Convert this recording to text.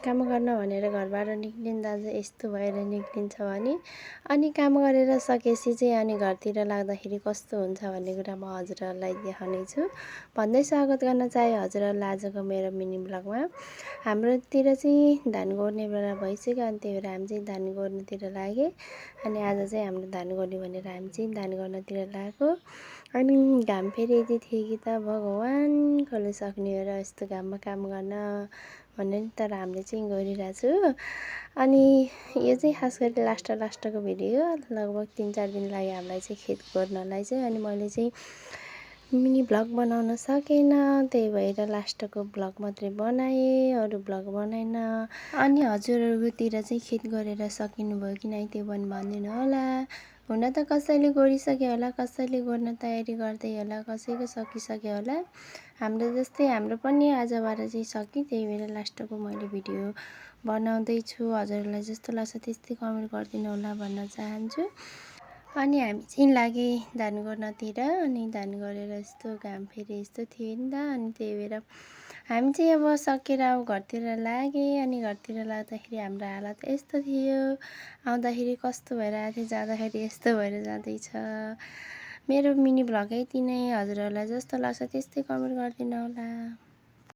काम गर्न भनेर घरबाट निक्लिँदा चाहिँ यस्तो भएर निक्लिन्छ भने अनि काम गरेर सकेपछि चाहिँ अनि घरतिर लाग्दाखेरि कस्तो हुन्छ भन्ने कुरा म हजुरहरूलाई देखाउने छु। भन्दै स्वागत गर्न चाहे हजुरहरूलाई आजको मेरो मिनी ब्लगमा। हाम्रोतिर चाहिँ धान गोड्ने बेला भइसक्यो अनि त्यही भएर हामी चाहिँ धान गोड्नतिर लागे। अनि आज चाहिँ हाम्रो धान गोड्ने भनेर हामी चाहिँ धान गर्नतिर लागेको। अनि घाम फेरि यति थियो कि त भगवान् कसले सक्ने हो र यस्तो घाममा काम गर्न भन्ने नि। तर हामीले चाहिँ गरिरहेछु। अनि यो चाहिँ खास गरी लास्टको भिडियो लगभग 3-4 दिन लाग्यो हामीलाई चाहिँ खेत गोड्नलाई चाहिँ। अनि मैले चाहिँ मिनी भ्लग बनाउन सकेन, त्यही भएर लास्टको भ्लग मात्रै बनाएँ, अरू भ्लग बनाएन। अनि हजुरहरूतिर चाहिँ खेत गरेर सकिनुभयो कि नै त्यो पनि भनिदिनु होला। हुन त कसैले गोडिसक्यो होला, कसैले गोड्न तयारी गर्दै होला, कसैको सकिसक्यो होला। हाम्रो जस्तै हाम्रो पनि आजबाट चाहिँ सक्यो, त्यही भएर लास्टको मैले भिडियो बनाउँदैछु। हजुरहरूलाई जस्तो लाग्छ त्यस्तै कमेन्ट गरिदिनु होला भन्न चाहन्छु। अनि हामी चाहिँ लागे धान गोड्नतिर। अनि धान गरेर यस्तो घाम फेरि यस्तो थियो नि त। अनि त्यही भएर हामी चाहिँ अब सकेर अब घरतिर लागे। अनि घरतिर लाग्दाखेरि हाम्रो हालत यस्तो थियो, आउँदाखेरि कस्तो भएर आएको थियो, जाँदाखेरि यस्तो भएर जाँदैछ। मेरो मिनी भ्लग यति नै। हजुरहरूलाई जस्तो लाग्छ त्यस्तै कमेन्ट गरिदिनु होला।